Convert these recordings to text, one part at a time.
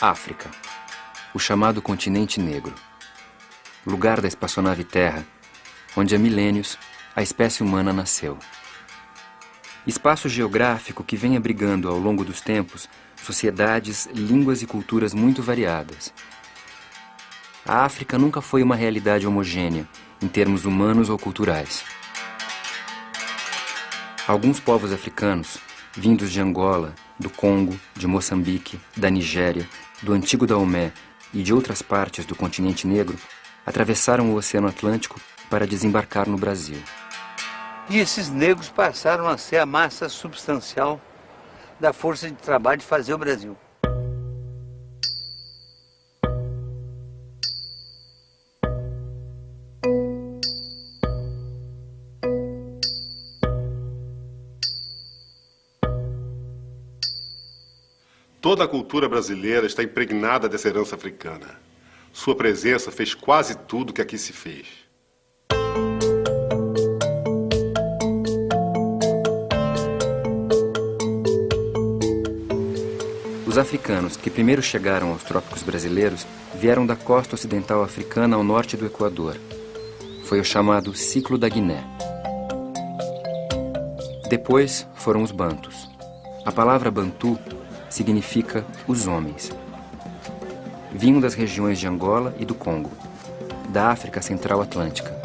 África, o chamado continente negro, lugar da espaçonave Terra, onde há milênios a espécie humana nasceu. Espaço geográfico que vem abrigando ao longo dos tempos sociedades, línguas e culturas muito variadas. A África nunca foi uma realidade homogênea, em termos humanos ou culturais. Alguns povos africanos, vindos de Angola, do Congo, de Moçambique, da Nigéria, do Antigo Daomé e de outras partes do continente negro, atravessaram o Oceano Atlântico para desembarcar no Brasil. E esses negros passaram a ser a massa substancial da força de trabalho de fazer o Brasil. Toda a cultura brasileira está impregnada dessa herança africana. Sua presença fez quase tudo que aqui se fez. Os africanos que primeiro chegaram aos trópicos brasileiros vieram da costa ocidental africana ao norte do Equador. Foi o chamado Ciclo da Guiné. Depois foram os bantus. A palavra bantu significa os homens. Vinham das regiões de Angola e do Congo, da África Central Atlântica.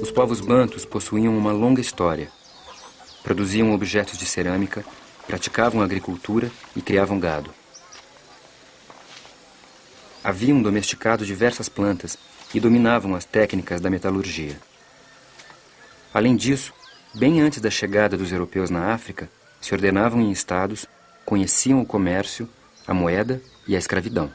Os povos bantus possuíam uma longa história. Produziam objetos de cerâmica, praticavam agricultura e criavam gado. Haviam domesticado diversas plantas e dominavam as técnicas da metalurgia. Além disso, bem antes da chegada dos europeus na África, se ordenavam em estados, conheciam o comércio, a moeda e a escravidão.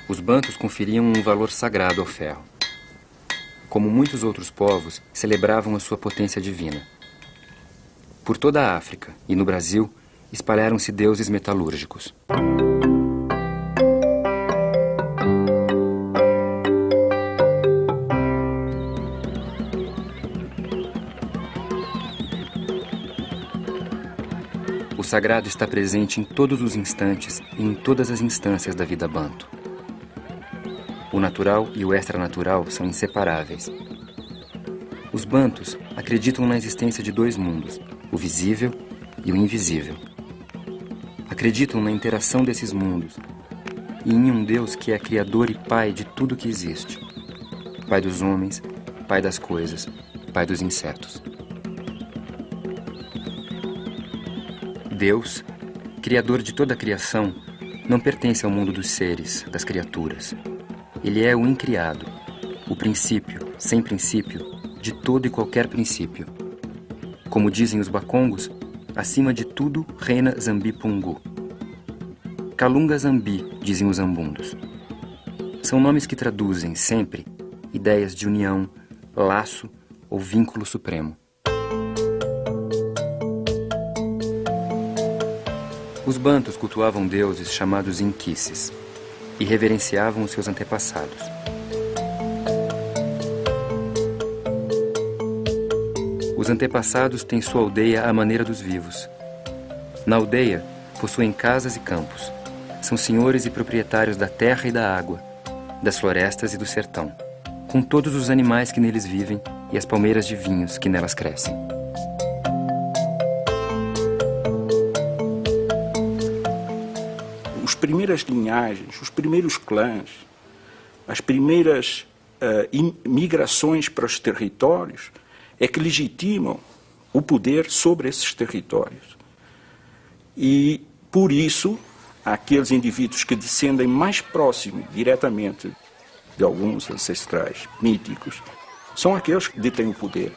Os bantus conferiam um valor sagrado ao ferro. Como muitos outros povos, celebravam a sua potência divina. Por toda a África e no Brasil, espalharam-se deuses metalúrgicos. O sagrado está presente em todos os instantes e em todas as instâncias da vida bantu. O natural e o extranatural são inseparáveis. Os bantus acreditam na existência de dois mundos, o visível e o invisível. Acreditam na interação desses mundos e em um Deus que é criador e pai de tudo que existe. Pai dos homens, pai das coisas, pai dos insetos. Deus, criador de toda a criação, não pertence ao mundo dos seres, das criaturas. Ele é o incriado, o princípio, sem princípio, de todo e qualquer princípio. Como dizem os bakongos, acima de tudo reina Zambi Pungu. Kalunga Zambi, dizem os ambundos. São nomes que traduzem, sempre, ideias de união, laço ou vínculo supremo. Os bantus cultuavam deuses chamados inquices e reverenciavam os seus antepassados. Os antepassados têm sua aldeia à maneira dos vivos. Na aldeia, possuem casas e campos. são senhores e proprietários da terra e da água, das florestas e do sertão, com todos os animais que neles vivem e as palmeiras de vinhos que nelas crescem. As primeiras linhagens, os primeiros clãs, as primeiras migrações para os territórios é que legitimam o poder sobre esses territórios. E, por isso, aqueles indivíduos que descendem mais próximo, diretamente, de alguns ancestrais míticos, são aqueles que detêm o poder.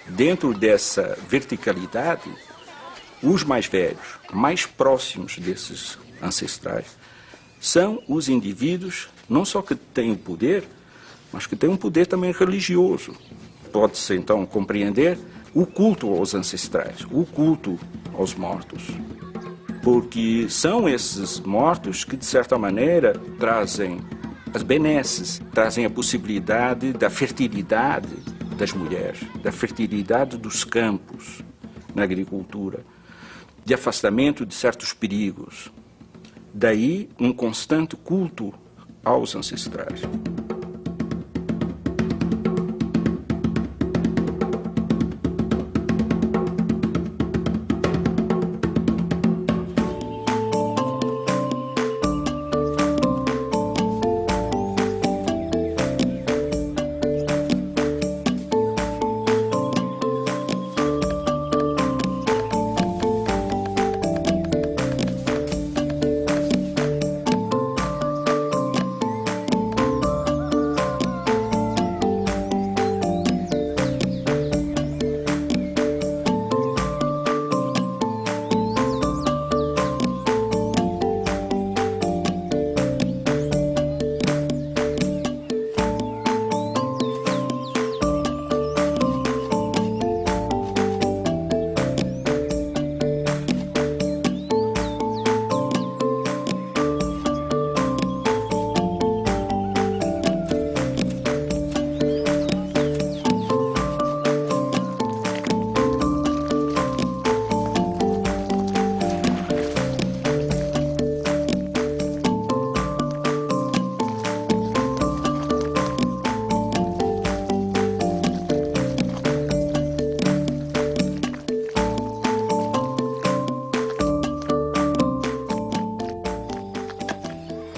Dentro dessa verticalidade, os mais velhos, mais próximos desses ancestrais, são os indivíduos não só que têm o poder, mas que têm um poder também religioso. Pode-se então compreender o culto aos ancestrais, o culto aos mortos. Porque são esses mortos que, de certa maneira, trazem as benesses, trazem a possibilidade da fertilidade das mulheres, da fertilidade dos campos na agricultura, de afastamento de certos perigos. Daí um constante culto aos ancestrais.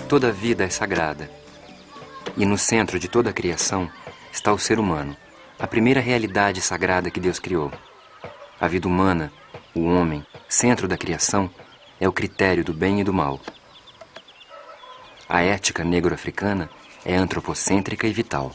Toda vida é sagrada. E no centro de toda a criação está o ser humano, a primeira realidade sagrada que Deus criou. A vida humana, o homem, centro da criação, é o critério do bem e do mal. A ética negro-africana é antropocêntrica e vital.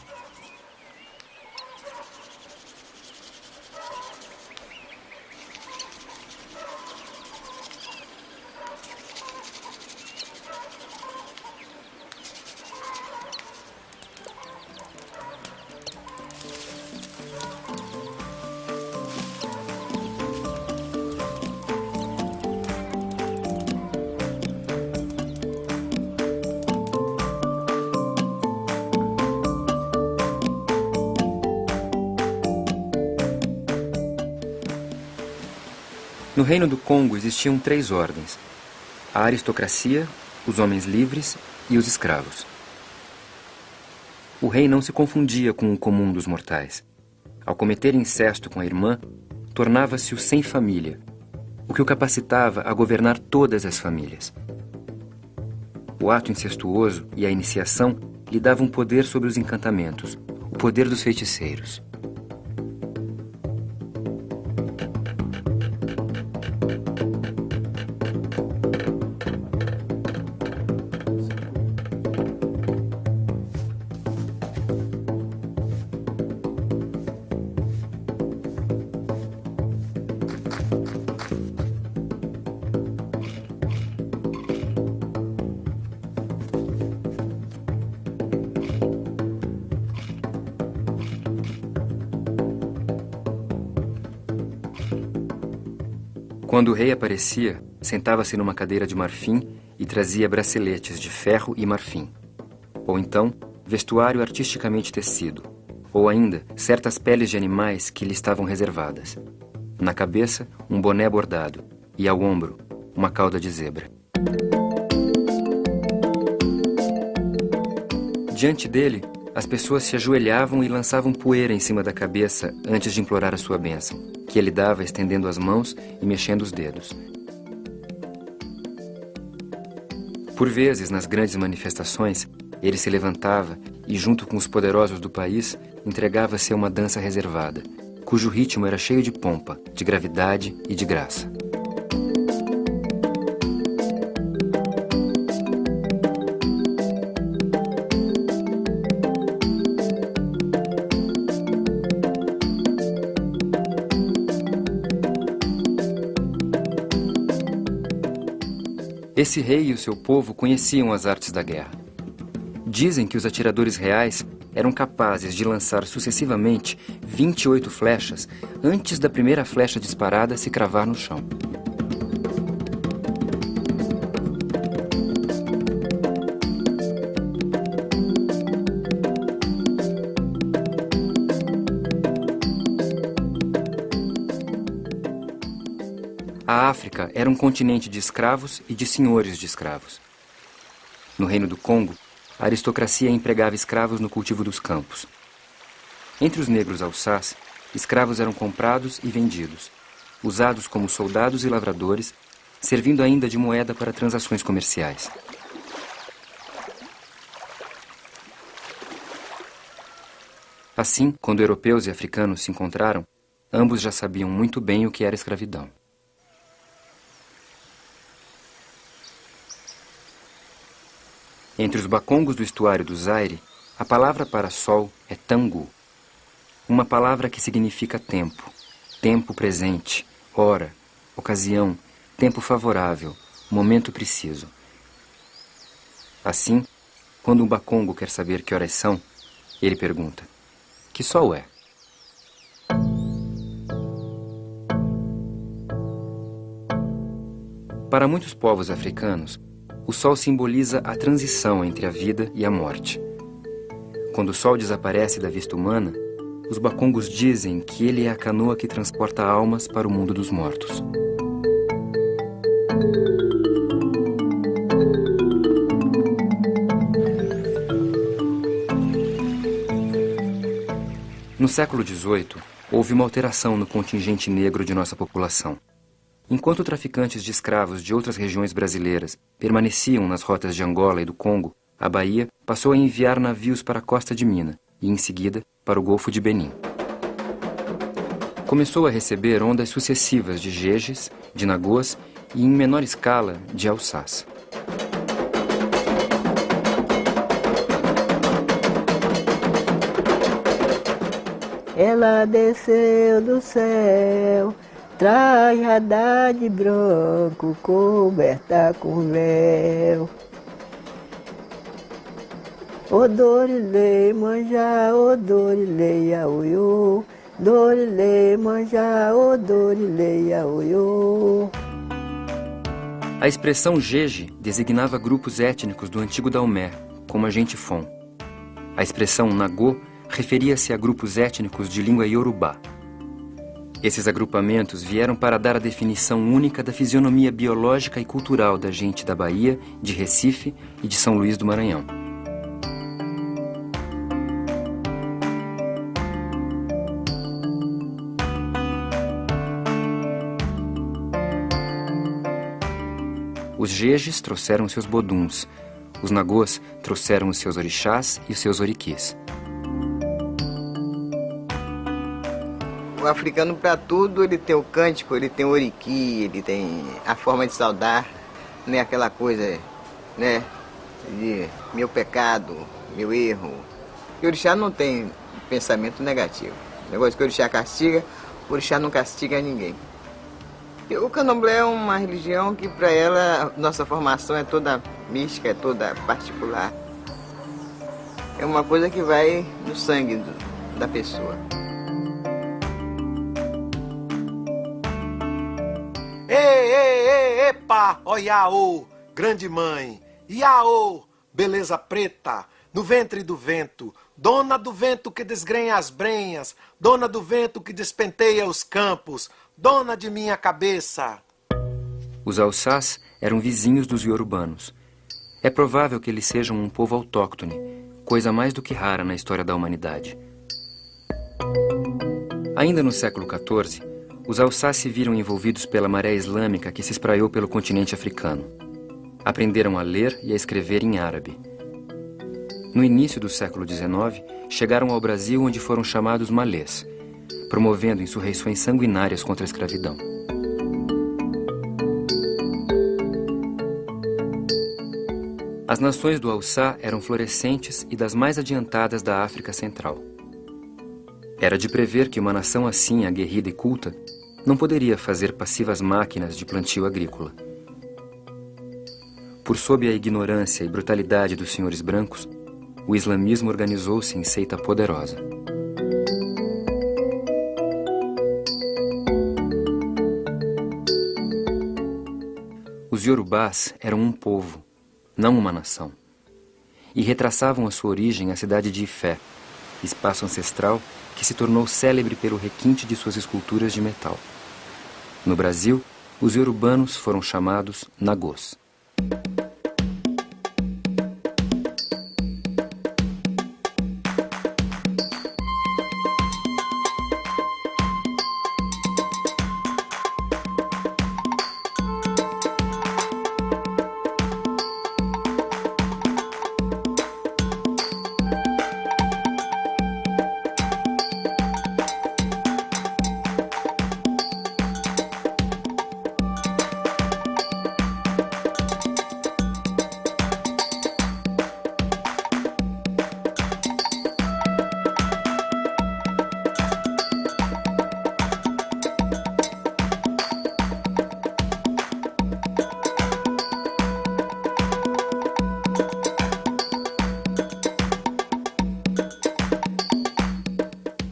No reino do Congo existiam 3 ordens: a aristocracia, os homens livres e os escravos. O rei não se confundia com o comum dos mortais. Ao cometer incesto com a irmã, tornava-se o sem família, o que o capacitava a governar todas as famílias. O ato incestuoso e a iniciação lhe davam poder sobre os encantamentos, o poder dos feiticeiros. Quando o rei aparecia, sentava-se numa cadeira de marfim e trazia braceletes de ferro e marfim. Ou então, vestuário artisticamente tecido. Ou ainda, certas peles de animais que lhe estavam reservadas. Na cabeça, um boné bordado. E ao ombro, uma cauda de zebra. Diante dele, as pessoas se ajoelhavam e lançavam poeira em cima da cabeça antes de implorar a sua bênção, que ele dava estendendo as mãos e mexendo os dedos. Por vezes, nas grandes manifestações, ele se levantava e, junto com os poderosos do país, entregava-se a uma dança reservada, cujo ritmo era cheio de pompa, de gravidade e de graça. Esse rei e o seu povo conheciam as artes da guerra. Dizem que os atiradores reais eram capazes de lançar sucessivamente 28 flechas antes da primeira flecha disparada se cravar no chão. A África era um continente de escravos e de senhores de escravos. No Reino do Congo, a aristocracia empregava escravos no cultivo dos campos. Entre os negros Hausás, escravos eram comprados e vendidos, usados como soldados e lavradores, servindo ainda de moeda para transações comerciais. Assim, quando europeus e africanos se encontraram, ambos já sabiam muito bem o que era escravidão. Entre os bacongos do estuário do Zaire, a palavra para sol é tangu, uma palavra que significa tempo, tempo presente, hora, ocasião, tempo favorável, momento preciso. Assim, quando um bacongo quer saber que horas são, ele pergunta: que sol é? Para muitos povos africanos, o sol simboliza a transição entre a vida e a morte. Quando o sol desaparece da vista humana, os bacongos dizem que ele é a canoa que transporta almas para o mundo dos mortos. No século XVIII, houve uma alteração no contingente negro de nossa população. Enquanto traficantes de escravos de outras regiões brasileiras permaneciam nas rotas de Angola e do Congo, a Bahia passou a enviar navios para a costa de Minas e, em seguida, para o Golfo de Benim. Começou a receber ondas sucessivas de jejes, de nagôs e, em menor escala, de Hausás. Ela desceu do céu, trajada de branco, coberta com véu. Odorilei manjá, odorilei auiô, dorilei manjá, odorilei auiô. A expressão jeje designava grupos étnicos do antigo Daomé, como a gente Fon. A expressão nagô referia-se a grupos étnicos de língua iorubá. Esses agrupamentos vieram para dar a definição única da fisionomia biológica e cultural da gente da Bahia, de Recife e de São Luís do Maranhão. Os jejes trouxeram seus boduns, os nagôs trouxeram os seus orixás e os seus oriquis. O africano, para tudo, ele tem o cântico, ele tem o oriqui, ele tem a forma de saudar, né? Aquela coisa, né? De meu pecado, meu erro. E o orixá não tem pensamento negativo. O negócio que o orixá castiga, o orixá não castiga ninguém. E o candomblé é uma religião que, para ela, nossa formação é toda mística, é toda particular. É uma coisa que vai no sangue da pessoa. Epa, ó Iaô, grande mãe, Iaô, beleza preta, no ventre do vento, dona do vento que desgrenha as brenhas, dona do vento que despenteia os campos, dona de minha cabeça. Os Hausás eram vizinhos dos iorubanos. É provável que eles sejam um povo autóctone, coisa mais do que rara na história da humanidade. Ainda no século XIV, os Haussá se viram envolvidos pela maré islâmica que se espraiou pelo continente africano. Aprenderam a ler e a escrever em árabe. No início do século XIX, chegaram ao Brasil, onde foram chamados malês, promovendo insurreições sanguinárias contra a escravidão. As nações do Haussá eram florescentes e das mais adiantadas da África Central. Era de prever que uma nação assim, aguerrida e culta, não poderia fazer passivas máquinas de plantio agrícola. Por sob a ignorância e brutalidade dos senhores brancos, o islamismo organizou-se em seita poderosa. Os iorubás eram um povo, não uma nação, e retraçavam a sua origem à cidade de Ifé, espaço ancestral que se tornou célebre pelo requinte de suas esculturas de metal. No Brasil, os iorubanos foram chamados nagôs.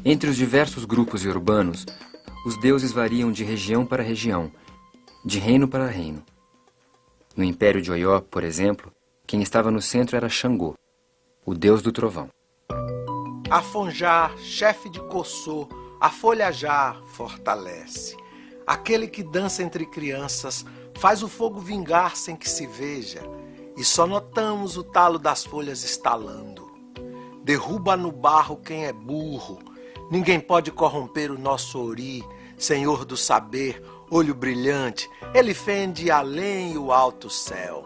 Entre os diversos grupos iorubanos, os deuses variam de região para região, de reino para reino. No Império de Oió, por exemplo, quem estava no centro era Xangô, o deus do trovão. Afonjá, chefe de Coçô, a folhajar fortalece. Aquele que dança entre crianças faz o fogo vingar sem que se veja, e só notamos o talo das folhas estalando. Derruba no barro quem é burro, ninguém pode corromper o nosso Ori, senhor do saber, olho brilhante, ele fende além o alto céu.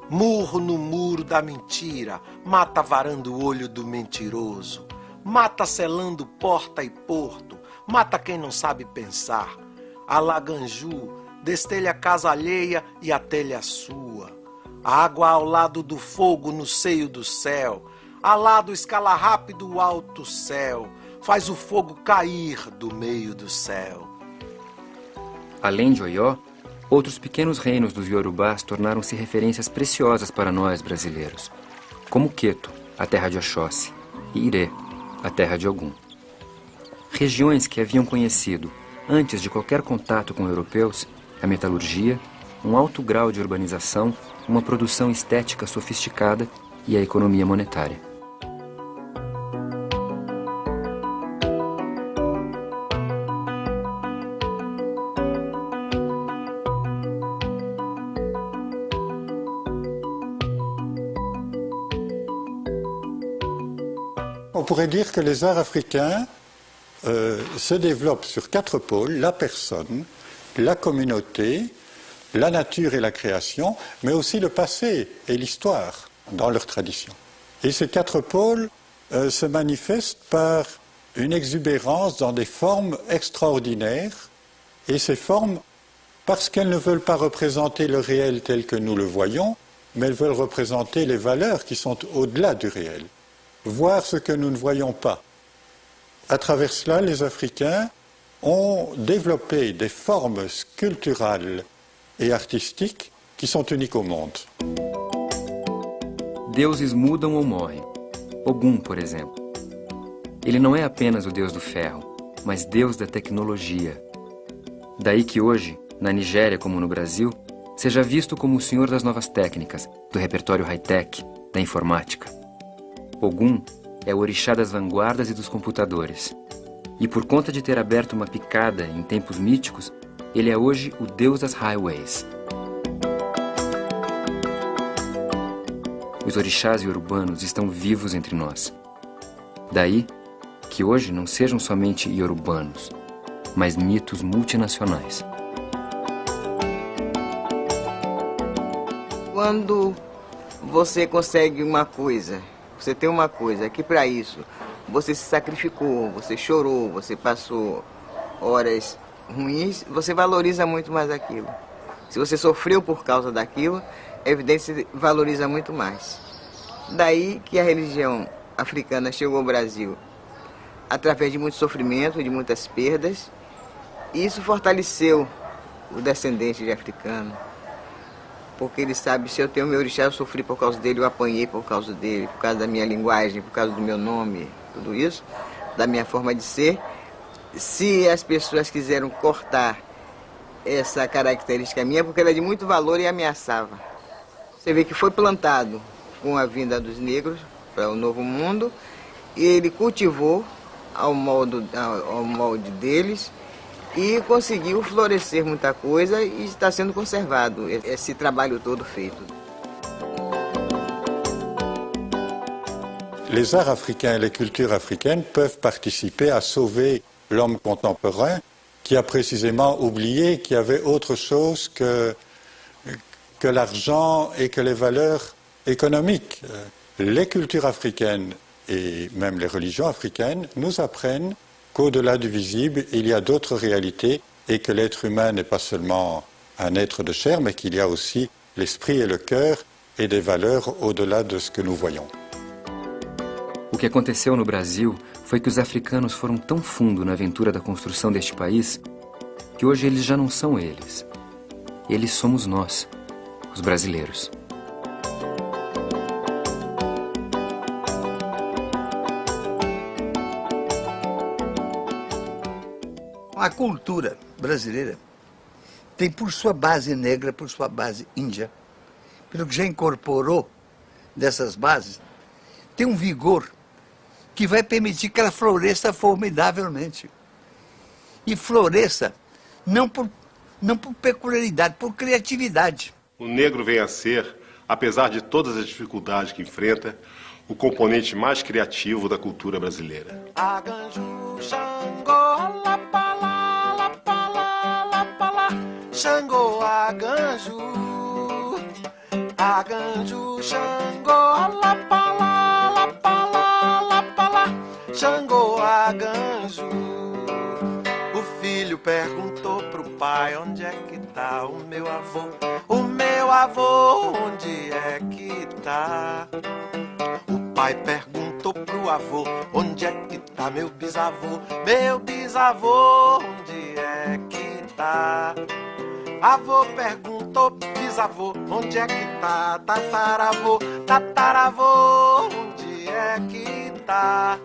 Murro no muro da mentira, mata varando o olho do mentiroso, mata selando porta e porto, mata quem não sabe pensar. Alaganju, destelha a casa alheia e a telha sua. A água ao lado do fogo no seio do céu, alado escala rápido o alto céu, faz o fogo cair do meio do céu. Além de Oió, outros pequenos reinos dos iorubás tornaram-se referências preciosas para nós brasileiros, como Queto, a terra de Oxóssi, e Irê, a terra de Ogum. Regiões que haviam conhecido, antes de qualquer contato com europeus, a metalurgia, um alto grau de urbanização, uma produção estética sofisticada e a economia monetária. On pourrait dire que les arts africains se développent sur 4 pôles, la personne, la communauté, la nature et la création, mais aussi le passé et l'histoire dans leur tradition. Et ces 4 pôles se manifestent par une exubérance dans des formes extraordinaires, et ces formes, parce qu'elles ne veulent pas représenter le réel tel que nous le voyons, mais elles veulent représenter les valeurs qui sont au-delà du réel. Voir ce que nous ne voyons pas. À travers cela, les Africains ont développé des formes sculpturales et artistiques qui sont uniques au monde. Deuses mudam ou morrem. Ogum, por exemplo. Ele não é apenas o deus do ferro, mas deus da tecnologia. Daí que hoje, na Nigéria como no Brasil, seja visto como o senhor das novas técnicas, do repertório high-tech, da informática. Ogum é o orixá das vanguardas e dos computadores. E por conta de ter aberto uma picada em tempos míticos, ele é hoje o deus das highways. os orixás iorubanos estão vivos entre nós. Daí que hoje não sejam somente iorubanos, mas mitos multinacionais. Quando você consegue uma coisa, você tem uma coisa, que para isso você se sacrificou, você chorou, você passou horas ruins, você valoriza muito mais aquilo. Se você sofreu por causa daquilo, é evidente que você valoriza muito mais. Daí que a religião africana chegou ao Brasil através de muito sofrimento, de muitas perdas, e isso fortaleceu o descendente de africano. Porque ele sabe, se eu tenho meu orixá, eu sofri por causa dele, eu apanhei por causa dele, por causa da minha linguagem, por causa do meu nome, tudo isso, da minha forma de ser. Se as pessoas quiseram cortar essa característica minha, porque ela é de muito valor e ameaçava. Você vê que foi plantado com a vinda dos negros para o Novo Mundo, e ele cultivou ao molde deles, e conseguiu florescer muita coisa e está sendo conservado esse trabalho todo feito. Les arts africains et les cultures africaines peuvent participer à sauver l'homme contemporain qui a précisément oublié qu'il y avait autre chose que l'argent et que les valeurs économiques. Les cultures africaines et même les religions africaines nous apprennent qu'au-delà du visible, il y a d'autres réalités et que l'être humain n'est pas seulement un être de chair, mais qu'il y a aussi l'esprit et le cœur et des valeurs au-delà de ce que nous voyons. O que aconteceu no Brasil foi que os africanos foram tão fundo na aventura da construção deste país que hoje eles já não são eles. Eles somos nós, os brasileiros. A cultura brasileira tem por sua base negra, por sua base índia, pelo que já incorporou dessas bases, tem um vigor que vai permitir que ela floresça formidavelmente. E floresça não por peculiaridade, por criatividade. O negro vem a ser, apesar de todas as dificuldades que enfrenta, o componente mais criativo da cultura brasileira. Aganju, Xangô, Lapalá, Lapalá, Lapalá, Xangô, Aganju, Aganju, Xangô, Lapalá, Lapalá, Lapalá, Xangô, Aganju. O filho perguntou pro pai: onde é que tá o meu avô? O meu avô, onde é que tá? O pai perguntou pro avô: onde é que tá meu bisavô? Meu bisavô, onde é que tá? Avô perguntou pro bisavô: onde é que tá? Tataravô, tataravô, onde é que tá?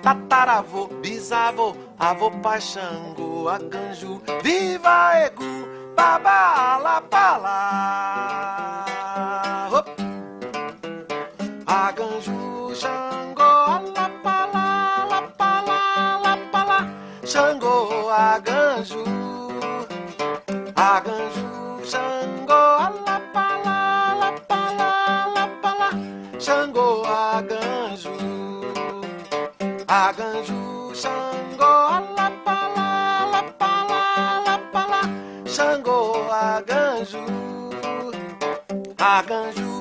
Tataravô, bisavô, avô, pai, Xangô, Aganju, viva Egu, babá, lapalá. Aganju, Xangô, Lapalá, Lapalá, Lapalá, Xangô, Aganju, Aganju, Xangô, Lapalá, Lapalá, Lapalá, Xangô, Aganju, Aganju, Xangô, Lapalá, Lapalá, Lapalá, Xangô, Aganju, Aganju.